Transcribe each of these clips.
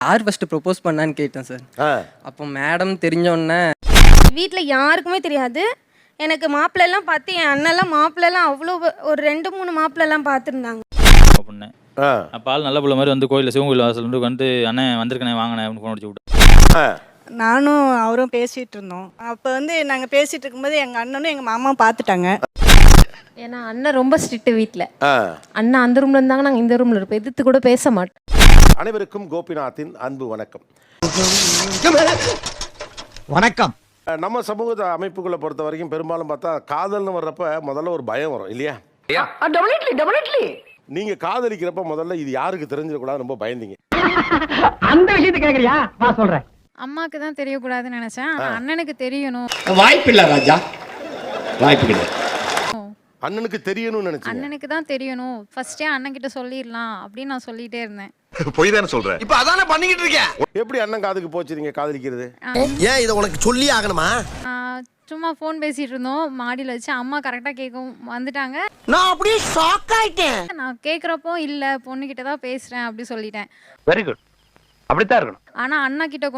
யார் first propose பண்ணான்னு கேட்டேன் சார். அப்போ மேடம் தெரிஞ்சோடனே வீட்டில் யாருக்குமே தெரியாது. எனக்கு மாப்பிள்ளெல்லாம் பார்த்து என் அண்ணெல்லாம் மாப்பிள்ளெல்லாம் அவ்வளோ ஒரு 2-3 மாப்பிள்ளெல்லாம் பார்த்துருந்தாங்க. பண்ணேன் அப்போ ஆள் நல்ல பிள்ளை மாதிரி வந்து கோயிலில் சிவன் கோயில் வாசல் வந்து அண்ணன் வந்திருக்கனே வாங்கினேன் அப்படின்னு ஃபோன் அடிச்சு விட்டேன். நானும் அவரும் பேசிகிட்டு இருந்தோம். அப்போ வந்து நாங்கள் பேசிகிட்டு இருக்கும்போது எங்கள் அண்ணனும் எங்கள் மாமா பார்த்துட்டாங்க. ஏன்னா அண்ணன் ரொம்ப ஸ்ட்ரிக்ட் வீட்டில். அண்ணன் அந்த ரூமில் இருந்தாங்க, நாங்கள் இந்த ரூமில் இருப்போம். எதிர்த்து கூட பேச மாட்டோம். அனைவருக்கும் கோபிநாத்தின் அன்பு வணக்கம். வணக்கம். நம்ம சமூக அமைப்புகளை பொறுத்த வரைக்கும் பெரும்பாலும் பார்த்தா காதல்னு வர்றப்ப முதல்ல ஒரு பயம் வரும் இல்லையா? நீங்க காதலிக்கிறப்ப முதல்ல இது யாருக்கு தெரிஞ்சிடக்கூடாது ரொம்ப பயந்தீங்க. அந்த விஷயத்தை கேக்குறியா? நான் சொல்றேன். அம்மாக்கு தான் தெரியக்கூடாதுன்னு நினைச்சேன். அண்ணனுக்கு தெரியணும். வாய்ப்பில்லை ராஜா, வாய்ப்பில்லை. அண்ணனுக்கு தெரியணும்னு நினைச்சேன். அண்ணனுக்கு தான் தெரியணும், ஃபர்ஸ்டே அண்ணன் கிட்ட சொல்லிடலாம் அப்படின்னு நான் சொல்லிட்டே இருந்தேன். போய் தானே சொல்றேன். இப்ப அதானே பண்ணிக்கிட்டு இருக்கேன். எப்படி அண்ணன் காதுக்கு போச்சு நீங்க காதலிக்கிறது? ஏன் இதை உனக்கு சொல்லி ஆகணுமா? சும்மா ஃபோன் பேசிட்டு இருந்தோம் மாடியில் வச்சு. அம்மா கரெக்டாக கேட்கவும் வந்துட்டாங்க. நான் அப்படியே ஷாக் ஆயிட்டேன். நான் கேட்குறப்போ இல்லை பொண்ணுக்கிட்ட தான் பேசுகிறேன் அப்படி சொல்லிட்டேன். வெரி குட், அப்படித்தான் இருக்கணும். ஆனால் அண்ணா கிட்ட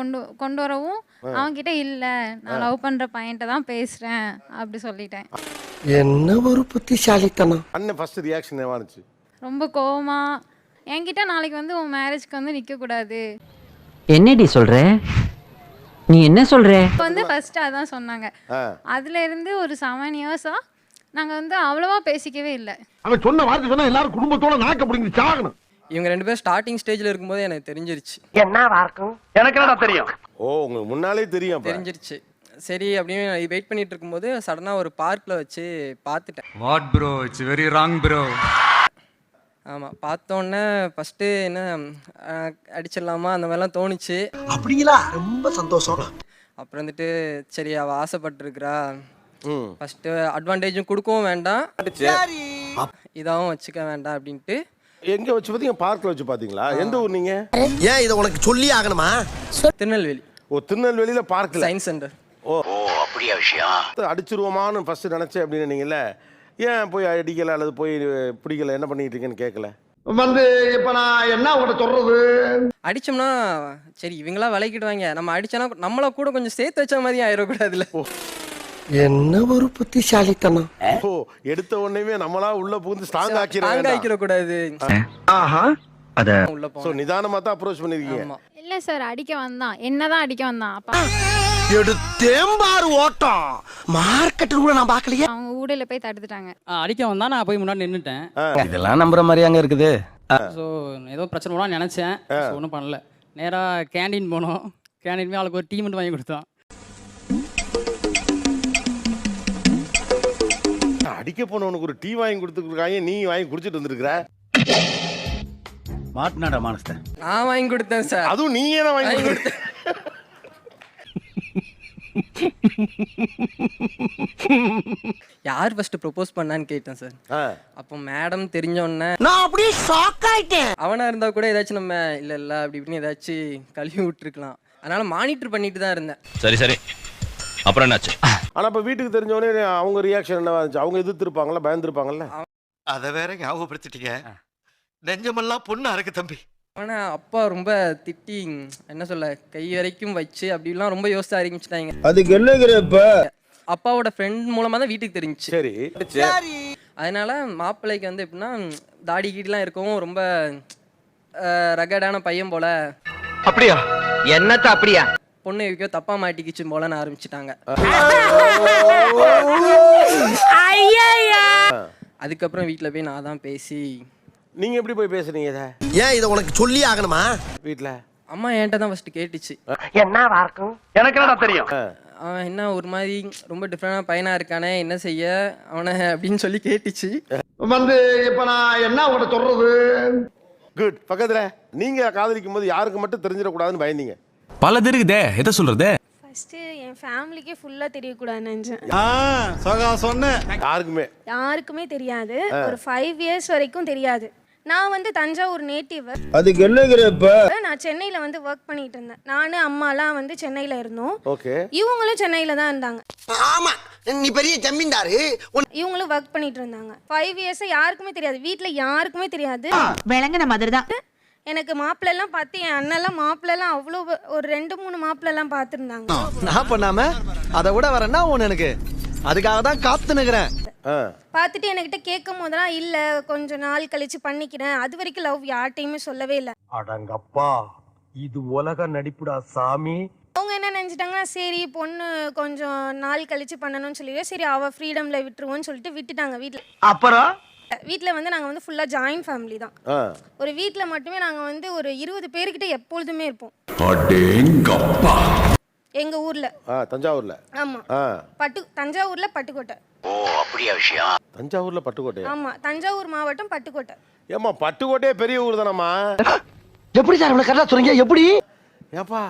கொண்டு வரவும் அவன்கிட்ட இல்லை நான் லவ் பண்ணுற பையன்கிட்ட தான் பேசுகிறேன் அப்படி சொல்லிட்டேன். என்ன ஒரு புத்திசாலித்தனம். அண்ணன் ஃபர்ஸ்ட் ரியாக்ஷன் என்னவா இருந்துச்சு? ரொம்ப கோவமா என்கிட்ட நாளைக்கு வந்து உன் மேரேஜ்க்கு வந்து நிற்கக்கூடாது. என்னடி சொல்ற? நீ என்ன சொல்ற? இப்போ வந்து ஃபர்ஸ்ட் அதான் சொன்னாங்க. அதுல இருந்து ஒரு 7 இயர்ஸா நாங்கள் வந்து அவ்வளவா பேசிக்கவே இல்லை. அவன் சொன்ன வார்த்தை சொன்னா எல்லாரும் குடும்பத்தோட நாக்க பிடிங்க சாகணும். இவங்க 2 பேரும் ஸ்டார்டிங் ஸ்டேஜில் இருக்கும்போது எனக்கு தெரிஞ்சிருச்சு. என்னவா இருக்கும்? எனக்கு என்னடா தெரியும்? ஓ, உங்களுக்கு முன்னாலே தெரியும்? தெரிஞ்சிருச்சு. சரி அப்படின்னு வெயிட் பண்ணிட்டு இருக்கும்போது சடனாக ஒரு பார்க்கில் வச்சு பார்த்துட்டேன். What bro, it's very wrong bro. ஆமாம், பார்த்தோன்னே ஃபஸ்ட்டு என்ன அடிச்சிடலாமா அந்த மாதிரிலாம் தோணுச்சு. அப்படிங்களா? ரொம்ப சந்தோஷம். அப்புறம் வந்துட்டு சரி அவள் ஆசைப்பட்டுருக்குறா, ஃபஸ்ட்டு அட்வான்டேஜும் கொடுக்கவும் வேண்டாம், இதாகவும் வச்சுக்க வேண்டாம் அப்படின்ட்டு. எங்க வச்சு பார்த்தீங்க? பார்க்கில் வச்சு பார்த்தீங்களா? எந்த ஊர் நீங்க? ஏன் இதை உனக்கு சொல்லி ஆகணுமா? திருநெல்வேலி. ஓ, திருநெல்வேலியில் பார்க்கில் சயின்ஸ் சென்டர். ஓ அப்படியா விஷயம்? அடிச்சிருவோமான்னு ஃபர்ஸ்ட் நினைச்சேன் அப்படின்னு நீங்கல்ல, ஏன் போய் அடிக்கல அல்லது போய் பிடிக்கல, என்ன பண்ணிட்டு இருக்கேன்னு கேட்கல? வந்து இப்ப நான் என்ன உங்கள்கிட்ட சொல்றது? அடிச்சோம்னா சரி இவங்களா விளைக்கிடுவாங்க, நம்ம அடிச்சோன்னா நம்மள கூட கொஞ்சம் சேர்த்து வச்ச மாதிரி ஆயிடக்கூடாதுல்ல. என்ன ஒரு புத்திசாலித்தனம். ஓ, எடுத்த உடனே நம்மளா உள்ள புகுந்து ஸ்ட்ராங் ஆக்கிடக்கூடாது. ஆஹா, அத உள்ள சோ நிதானமா தான் அப்ரோச் பண்ணிருக்கீங்க. இல்லை சார், அடிக்க வந்தான், என்னதான் அடிக்க வந்தான். அப்பா எடுத்தேம்பாரு ஓட்டம். மார்க்கெட்டில் கூட நான் பார்க்கலையே. அவங்க ஊடையில போய் தடுத்துட்டாங்க. அடிக்க வந்தா நான் போய் முன்னாடி நின்னுட்டேன். இதெல்லாம் நம்புற மாதிரி அங்க இருக்குது. ஸோ ஏதோ பிரச்சனை கூட நினைச்சேன். ஒன்றும் பண்ணல. நேராக கேண்டீன் போனோம். கேண்டீன் போய் அவளுக்கு ஒரு டீ மட்டும் வாங்கி கொடுத்தான். அடிக்க போனவனுக்கு ஒரு டீ வாங்கி கொடுத்துருக்காங்க, நீ வாங்கி குடிச்சிட்டு வந்திருக்கிற. மாட்டினாடா மானஸ்த. நான் வாங்கி கொடுத்தேன் சார். அதுவும் நீயே தான் வாங்கி கொடுத்த. யார் ஃபர்ஸ்ட் ப்ரொபோஸ் பண்ணான்னு கேட்டேன் சார். அப்போ மேடம் தெரிஞ்சோடனே நான் அப்படியே ஷாக் ஆயிட்டேன். அவனா இருந்தா கூட ஏதாச்சும் நம்ம இல்லை அப்படி இப்படின்னு ஏதாச்சும் கழுவி விட்டுருக்கலாம். அதனால மானிட்டர் பண்ணிட்டு தான் இருந்தேன். சரி சரி, அப்புறம் என்னாச்சு? ஆனா இப்ப வீட்டுக்கு தெரிஞ்ச உடனே அவங்க ரியாக்ஷன் என்னவா இருந்துச்சு? அவங்க எதிர்த்திருப்பாங்கல்ல, பயந்துருப்பாங்கல்ல? அதை வேற ஞாபகப்படுத்திட்டீங்க. நெஞ்சமெல்லாம் பொண்ணா இருக்கு தம்பி. ஆனா அப்பா ரொம்ப திட்டி என்ன சொல்ல கை வரைக்கும் வச்சு அப்படிலாம் ரொம்ப யோசிச்சு ஆரம்பிச்சுட்டாங்க. அதுக்கு என்னங்கிறப்ப அப்பாவோட ஃப்ரெண்ட் மூலமா தான் வீட்டுக்கு தெரிஞ்சுச்சு. சரி, அதனால மாப்பிள்ளைக்கு வந்து எப்படின்னா தாடி கீடிலாம் இருக்கவும் ரொம்ப ரகடான பையன் போல. அப்படியா? என்னத்த அப்படியா? பொண்ணு வைக்கோ தப்பா மாட்டிக்கிச்சு போலன்னு ஆரம்பிச்சுட்டாங்க. அதுக்கப்புறம் வீட்டில் போய் நான் தான் பேசி. நீங்க எப்படி போய் பேசுறீங்க இதை? ஏன் இதை உனக்கு சொல்லி ஆகணுமா? வீட்டுல அம்மா என்கிட்ட தான் ஃபர்ஸ்ட் கேட்டுச்சு. என்னவா இருக்கும்? எனக்கு என்னடா தெரியும்? அவன் என்ன ஒரு மாதிரி ரொம்ப டிஃப்ரெண்டான பையனா இருக்கானே, என்ன செய்ய அவனை அப்படின்னு சொல்லி கேட்டுச்சு. வந்து இப்ப நான் என்ன உங்கள்கிட்ட சொல்றது? குட். பக்கத்துல நீங்க காதலிக்கும் போது யாருக்கு மட்டும் தெரிஞ்சிடக்கூடாதுன்னு பயந்தீங்க? பல தெரியுதே, எதை சொல்றது? ஃபர்ஸ்ட் என் ஃபேமிலிக்கே ஃபுல்லாக தெரியக்கூடாதுன்னு நினச்சேன். யாருக்குமே தெரியாது. ஒரு 5 இயர்ஸ் வரைக்கும் தெரியாது. நான் வந்து தஞ்சாவூர் நேட்டிவ். அதுக்கு என்னங்கிறப்ப நான் சென்னையில வந்து ஒர்க் பண்ணிட்டு இருந்தேன். நானு அம்மாலாம் வந்து சென்னையில இருந்தோம். ஓகே. இவங்களும் சென்னையில தான் இருந்தாங்க. ஆமா, நீ பெரிய ஜமீன்தாரு. இவங்களும் ஒர்க் பண்ணிட்டு இருந்தாங்க. 5 இயர்ஸ் யாருக்குமே தெரியாது. வீட்ல யாருக்குமே தெரியாது. விளங்கின மாதிரி தான். எனக்கு மாப்பிள்ளெல்லாம் பார்த்து என் அண்ணெல்லாம் மாப்பிள்ளெல்லாம் அவ்வளோ ஒரு 2-3 மாப்பிள்ளெல்லாம் பார்த்துருந்தாங்க. நான் பண்ணாம அதை விட வரேன்னா ஒன்று எனக்கு அதுக்காக தான் காத்து நிக்கிறேன். பார்த்துட்டு என்கிட்ட கேட்கும் போதெல்லாம் இல்லை கொஞ்சம் நாள் கழிச்சு பண்ணிக்கிறேன். அது வரைக்கும் லவ் யார்ட்டையுமே சொல்லவே இல்லை. அடங்கப்பா இது உலக நடிப்புடா சாமி. அவங்க என்ன நினச்சிட்டாங்கன்னா சரி பொண்ணு கொஞ்சம் நாள் கழிச்சு பண்ணணும்னு சொல்லிட்டு சரி அவள் ஃப்ரீடமில் விட்டுருவோன்னு சொல்லிட்டு விட்டுட்டாங்க. அப்புறம் வீட்டில் வந்து நாங்கள் வந்து ஃபுல்லாக ஜாயின்ட் ஃபேமிலி தான். ஒரு வீட்டில் மட்டுமே நாங்கள் வந்து ஒரு 20 பேர்கிட்ட எப்பொழுதுமே இருப்போம் எங்கள் ஊரில். தஞ்சாவூர்ல? ஆமாம். தஞ்சாவூரில் பட்டுக்கோட்டை. ஓ அப்படியா விஷயம்? தஞ்சாவூர்ல பட்டுக்கோட்டை? ஆமாம், தஞ்சாவூர் மாவட்டம் பட்டுக்கோட்டை. ஏம்மா பட்டுக்கோட்டையே பெரிய ஊர் தானம்மா? எப்படி சார் இவ்வளவு கரெக்டா சொல்றீங்க? எப்படி ஏப்பா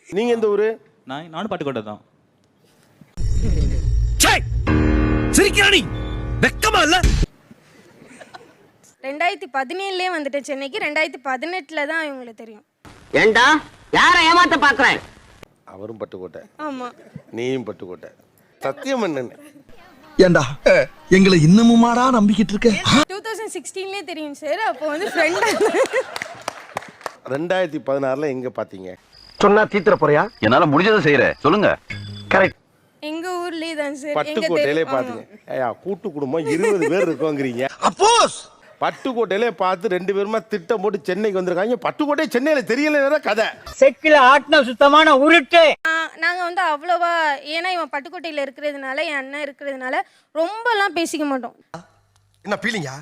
நீங்க எந்த ஊரு? நானும் பட்டுக்கோட்டை தான். சிரிக்கிறானி வெக்கமா இல்ல? 2017 வந்துட்டேன் சென்னைக்கு. 2018 தான் இவங்களுக்கு தெரியும். ஏண்டா யார ஏமாத்த பாக்குறேன்? அவரும் பட்டுக்கோட்டை. ஆமா. நீயும் பட்டுக்கோட்டை. சத்தியம் என்னன்னு ஏண்டா எங்களை இன்னமுமாடா நம்பிக்கிட்டு இருக்க? 2016 தெரியும் சார். அப்போ வந்து ஃப்ரெண்ட். 2016 எங்க பாத்தீங்க? சொன்னா தீத்துற போறியா? என்னால முடிஞ்சதை செய்யறேன் சொல்லுங்க. கரெக்ட். எங்க ஊர்லயே தான் சார். பட்டுக்கோட்டையிலே பாத்தீங்க. ஏயா கூட்டு குடும்பம் 20 பேர் இருக்கோங்கறீங்க. அப்போஸ் பட்டுக்கோட்டையிலே பார்த்து 2 பேருமா திட்டம் போட்டு சென்னைக்கு வந்திருக்காங்க. பட்டுக்கோட்டை சென்னையில தெரியலன்னா கதை. செக்கில ஆட்டின சுத்தமான உருட்டு. நாங்க வந்து அவ்வளவா ஏன்னா இவன் பட்டுக்கோட்டையில இருக்கிறதுனால என் அண்ணன் இருக்கிறதுனால ரொம்பலாம் பேசிக்க மாட்டோம். என்ன பீலிங்கா?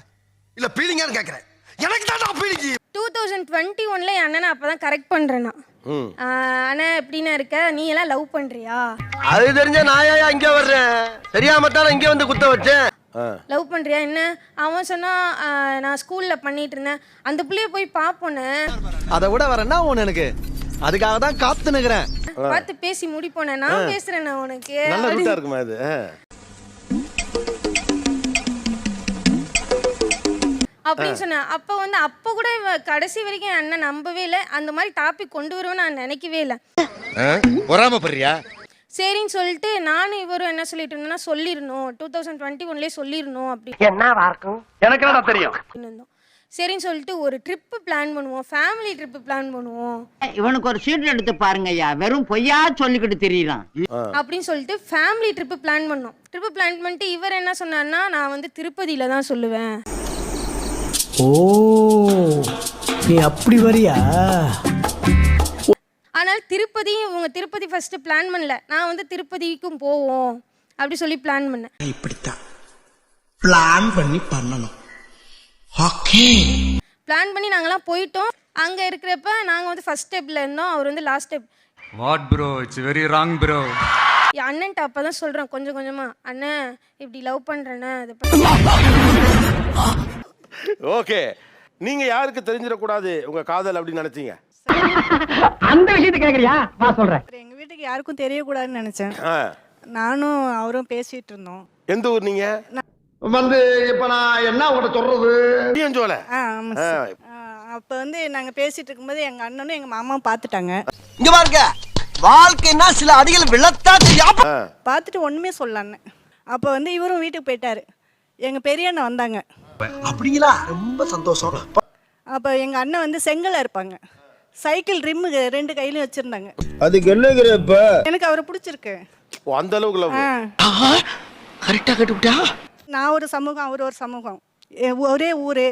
இல்ல பீலிங்கான்னு கேக்குறேன். எனக்கு தான் பீலிங். 2021 என் அண்ணனை அப்பதான் கரெக்ட் பண்றேன் நான். அண்ணா எப்படின்னா இருக்க நீ எல்லாம் லவ் பண்றியா? அது தெரிஞ்ச நாயா இங்க வர்றேன். தெரியாம தான் இங்க வந்து குத்த வச்சேன். லவ் பண்றியா என்ன? அவன் சொன்னா நான் ஸ்கூல்ல பண்ணிட்டு இருந்தேன். அந்த புள்ளைய போய் பாப்போனே. அதை விட வரேன்னா ஒன்று எனக்கு அதுக்காக தான் காத்து நிக்கிறேன். பார்த்து பேசி முடிப்போனே. நான் பேசுறேன் நான் உனக்கு. நல்ல ரூட்டா இருக்குமா இது? அப்படின்னு சொன்னேன். அப்போ கூட கடைசி வரைக்கும் என் அண்ணன் நம்பவே இல்லை. அந்த மாதிரி டாபிக் கொண்டு வருவேன்னு நான் நினைக்கவே இல்லை. பொறாமப்படுறியா? சரின்னு சொல்லிட்டு நானும் இவரும் என்ன சொல்லிட்டு இருந்தோம்னா சொல்லிடணும் 2021 சொல்லிடணும் அப்படி. என்ன இருக்கும் எனக்கு என்ன தெரியும். சரின்னு சொல்லிட்டு ஒரு ட்ரிப்பு பிளான் பண்ணுவோம். ஃபேமிலி ட்ரிப்பு பிளான் பண்ணுவோம். இவனுக்கு ஒரு சீட் எடுத்து பாருங்க ஐயா, வெறும் பொய்யா சொல்லிக்கிட்டு தெரியலாம் அப்படின்னு சொல்லிட்டு ஃபேமிலி ட்ரிப்பு பிளான் பண்ணோம். ட்ரிப்பு பிளான் பண்ணிட்டு இவர் என்ன சொன்னார்னா நான் வந்து திருப்பதியில தான் சொல்லுவேன். ஓ நீ அப்படி வரியா? ஆனால் இவங்க திருப்பதி ஃபர்ஸ்ட் பிளான் பண்ணல. நான் வந்து திருப்பதிக்கும் போவோம் அப்படி சொல்லி பிளான் பண்ணேன். இப்படித்தான் பிளான் பண்ணி பண்ணணும். ஓகே. பிளான் பண்ணி நாங்கெல்லாம் போயிட்டோம். அங்க இருக்கிறப்ப நாங்க வந்து ஃபர்ஸ்ட் ஸ்டெப்ல இருந்தோம். அவர் வந்து last step. What bro, it's very wrong bro. அண்ணன்ட்ட அப்பதான் சொல்றேன் கொஞ்சம் கொஞ்சமா, அண்ணன் இப்படி லவ் பண்றேன்னு. ஓகே, நீங்க யாருக்கு தெரிஞ்சிடக்கூடாது உங்க காதல் அப்படின்னு நினைச்சீங்க? அந்த விஷயத்தை கேக்குறியா? வா சொல்றேன். எங்க வீட்டுக்கு யாருக்கும் தெரியக்கூடாதுன்னு நினைச்சேன். நானும் அவரும் பேசிட்டு இருந்தோம். எந்த ஊர் நீங்க? வந்து இப்ப நான் என்ன உங்கள்கிட்ட சொல்றது? அப்ப வந்து நாங்க பேசிட்டு இருக்கும்போது எங்க அண்ணனும் எங்க மாமாவும் பாத்துட்டாங்க. இங்க பாருங்க, வாழ்க்கைன்னா சில அடிகள் விழத்தான் பார்த்துட்டு ஒண்ணுமே சொல்லலான்னு. அப்ப வந்து இவரும் வீட்டுக்கு போயிட்டாரு. எங்க பெரிய அண்ணன் வந்தாங்க. அப்படிங்களா? ரொம்ப சந்தோஷம். அப்ப எங்க அண்ணன் வந்து செங்கல்ல இருப்பாங்க. சைக்கிள் ரிம்மு 2 கையிலும் வச்சிருந்தாங்க. அதுக்கு என்னங்கிறப்ப எனக்கு அவரை பிடிச்சிருக்கு. அந்த அளவுக்கு லவ். கரெக்டா கட்டுவிட்டா. நான் ஒரு சமூகம், அவர் ஒரு சமூகம், ஒரே ஊரு.